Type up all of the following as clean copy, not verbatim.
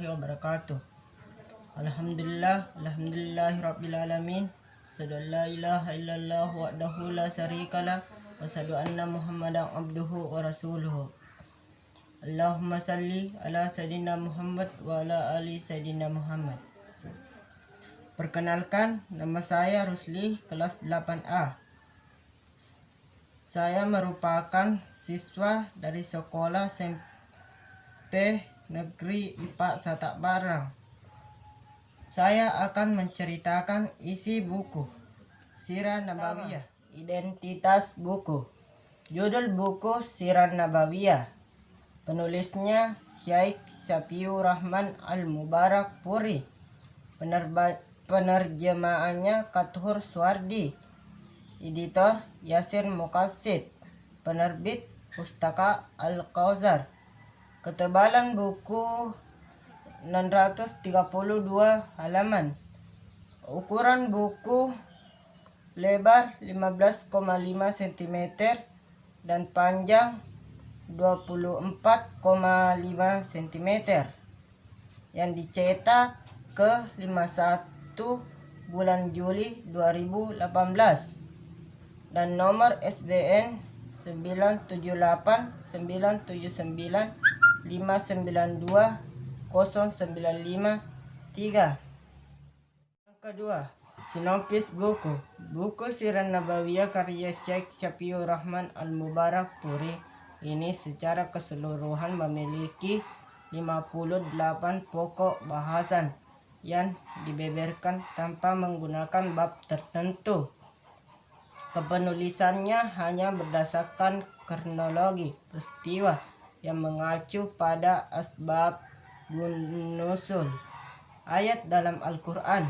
warahmatullahi wabarakatuh. Alhamdulillahirabbil alamin. Asyhadu an la ilaha illallah wahdahu la syarikalah wa asyhadu anna Muhammadan abduhu wa rasuluhu. Allahumma salli ala sayyidina Muhammad wa ala ali sayyidina Muhammad. Perkenalkan, nama saya Rusli, kelas 8A. Saya merupakan siswa dari sekolah SMP Negeri 4 Satak Barang. Saya akan menceritakan isi buku Sirah Nabawiyah. Identitas buku. Judul buku Sirah Nabawiyah. Penulisnya Syekh Safiur Rahman Al-Mubarak Puri. Penerjemahannya Kathur Suwardi. Editor Yasir Muqassid. Penerbit Pustaka Al-Kausar. Ketebalan buku 632 halaman. Ukuran buku lebar 15,5 cm dan panjang 24,5 cm. Yang dicetak ke 51 bulan Juli 2018. Dan nomor SBN 978-999-592-0953. Yang kedua, sinopsis buku. Buku Sirah Nabawiyah karya Syekh Safiur Rahman Al-Mubarak Puri ini secara keseluruhan memiliki 58 pokok bahasan yang dibeberkan tanpa menggunakan bab tertentu. Kepenulisannya hanya berdasarkan kronologi peristiwa yang mengacu pada asbab nuzul ayat dalam Al-Quran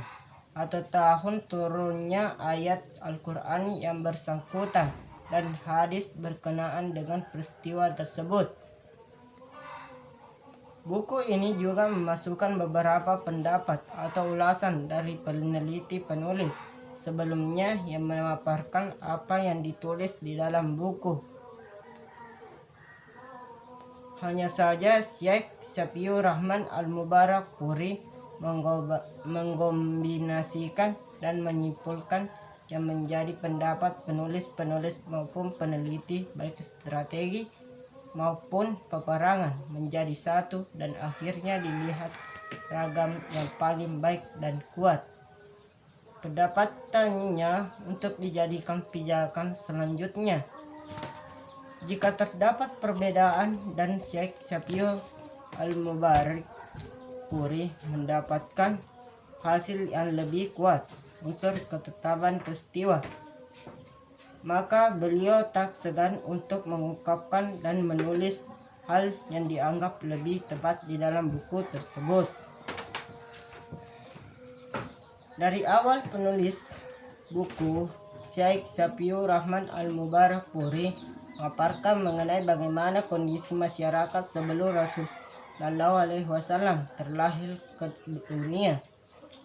atau tahun turunnya ayat Al-Quran yang bersangkutan dan hadis berkenaan dengan peristiwa tersebut. Buku ini juga memasukkan beberapa pendapat atau ulasan dari peneliti penulis sebelumnya yang memaparkan apa yang ditulis di dalam buku. Hanya saja Syekh Safiur Rahman Al-Mubarak Puri mengkombinasikan dan menyimpulkan yang menjadi pendapat penulis-penulis maupun peneliti baik strategi maupun peperangan menjadi satu dan akhirnya dilihat ragam yang paling baik dan kuat. Pendapatannya untuk dijadikan pijakan selanjutnya. Jika terdapat perbedaan dan Syekh Safiur Al-Mubarak Puri mendapatkan hasil yang lebih kuat unsur ketetapan peristiwa, maka beliau tak segan untuk mengungkapkan dan menulis hal yang dianggap lebih tepat di dalam buku tersebut. Dari awal penulis buku, Syekh Safiur Rahman Al-Mubarak Puri memaparkan mengenai bagaimana kondisi masyarakat sebelum Rasulullah SAW terlahir ke dunia,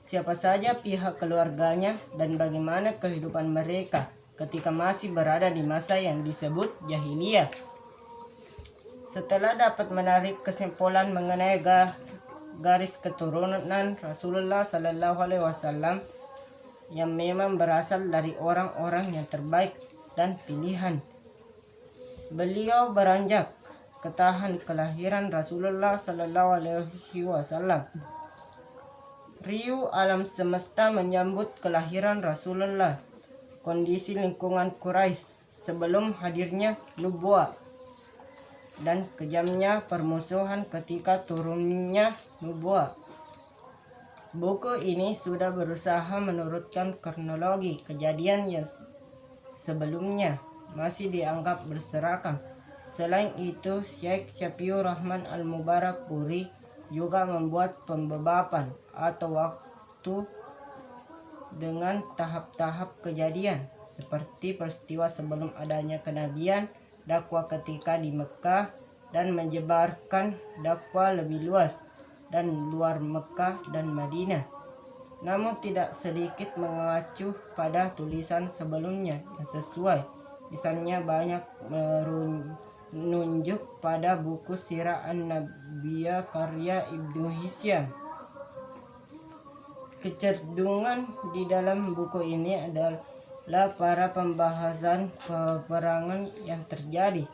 siapa saja pihak keluarganya, dan bagaimana kehidupan mereka ketika masih berada di masa yang disebut jahiliyah. Setelah dapat menarik kesimpulan mengenai garis keturunan Rasulullah SAW yang memang berasal dari orang-orang yang terbaik dan pilihan, beliau beranjak ke tahun kelahiran Rasulullah SAW. Riuh alam semesta menyambut kelahiran Rasulullah. Kondisi lingkungan Quraisy sebelum hadirnya nubuah dan kejamnya permusuhan ketika turunnya nubuah. Buku ini sudah berusaha menurutkan kronologi kejadian yang sebelumnya masih dianggap berserakan. Selain itu, Syekh Safiur Rahman Al-Mubarak Puri juga membuat pembebapan atau waktu dengan tahap-tahap kejadian seperti peristiwa sebelum adanya kenabian, dakwah ketika di Mekah, dan menyebarkan dakwah lebih luas dan luar Mekah dan Madinah. Namun tidak sedikit mengacu pada tulisan sebelumnya yang sesuai. Misalnya banyak menunjuk pada buku Sirah An-Nabawiyah karya Ibnu Hisham. Kecenderungan di dalam buku ini adalah para pembahasan peperangan yang terjadi.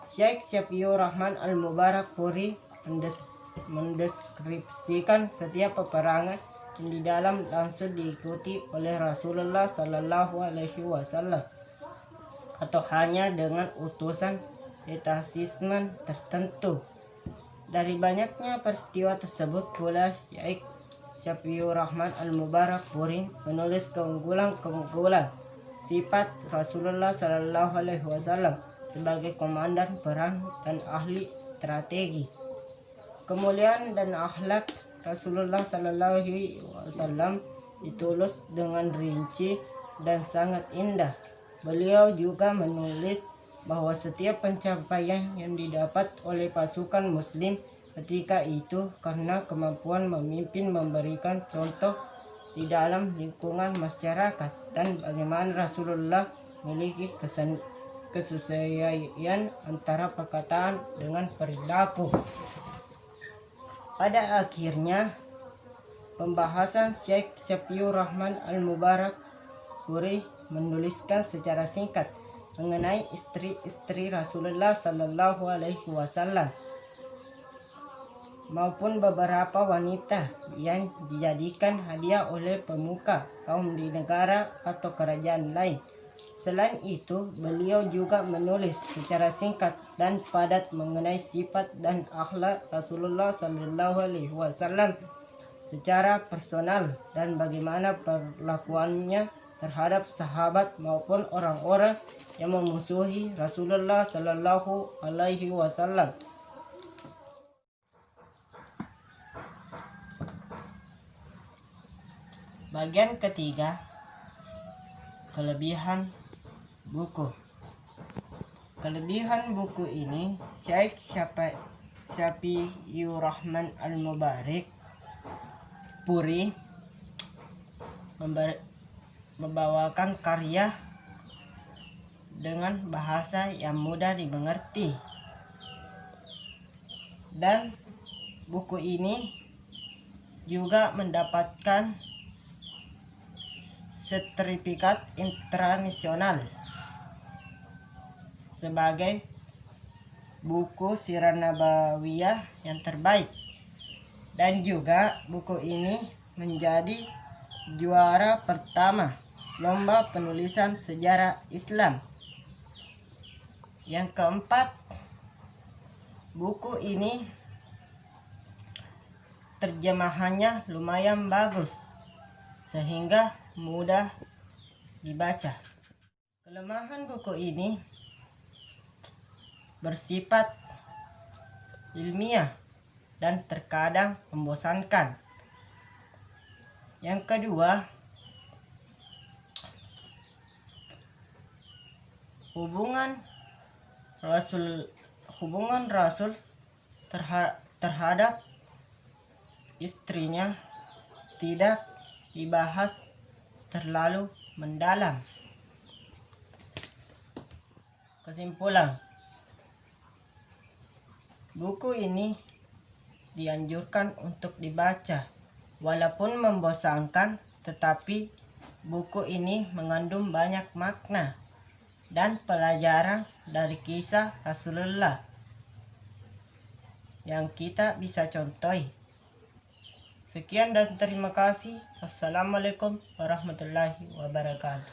Syekh Syafiur Rahman Al-Mubarakfuri mendeskripsikan setiap peperangan yang di dalam langsung diikuti oleh Rasulullah Sallallahu Alaihi Wasallam atau hanya dengan utusan detasismen tertentu. Dari banyaknya peristiwa tersebut pula Syekh Syafiur Rahman Al-Mubarakfuri menulis keunggulan sifat Rasulullah Sallallahu Alaihi Wasallam sebagai komandan perang dan ahli strategi. Kemuliaan dan akhlak Rasulullah Sallallahu Alaihi Wasallam ditulis dengan rinci dan sangat indah. Beliau juga menulis bahwa setiap pencapaian yang didapat oleh pasukan muslim ketika itu karena kemampuan memimpin memberikan contoh di dalam lingkungan masyarakat dan bagaimana Rasulullah memiliki kesesuaian antara perkataan dengan perilaku. Pada akhirnya, pembahasan Syekh Syafiur Rahman Al-Mubarakfuri menuliskan secara singkat mengenai istri-istri Rasulullah Sallallahu Alaihi Wasallam maupun beberapa wanita yang dijadikan hadiah oleh pemuka kaum di negara atau kerajaan lain. Selain itu, beliau juga menulis secara singkat dan padat mengenai sifat dan akhlak Rasulullah Sallallahu Alaihi Wasallam secara personal dan bagaimana perlakuannya terhadap sahabat maupun orang-orang yang memusuhi Rasulullah Sallallahu Alaihi Wasallam. Bagian ketiga, kelebihan buku. Kelebihan buku ini, Syekh Syafiur Rahman Al-Mubarakfuri membawakan karya dengan bahasa yang mudah dimengerti, dan buku ini juga mendapatkan sertifikat internasional sebagai buku Sirah Nabawiyah yang terbaik, dan juga buku ini menjadi juara pertama lomba penulisan sejarah Islam. Yang keempat, buku ini terjemahannya lumayan bagus sehingga mudah dibaca. Kelemahan buku ini bersifat ilmiah dan terkadang membosankan. Yang kedua, hubungan Rasul terhadap istrinya tidak dibahas terlalu mendalam. Kesimpulan, buku ini dianjurkan untuk dibaca. Walaupun membosankan, tetapi buku ini mengandung banyak makna dan pelajaran dari kisah Rasulullah yang kita bisa contohi. Sekian dan terima kasih. Wassalamualaikum warahmatullahi wabarakatuh.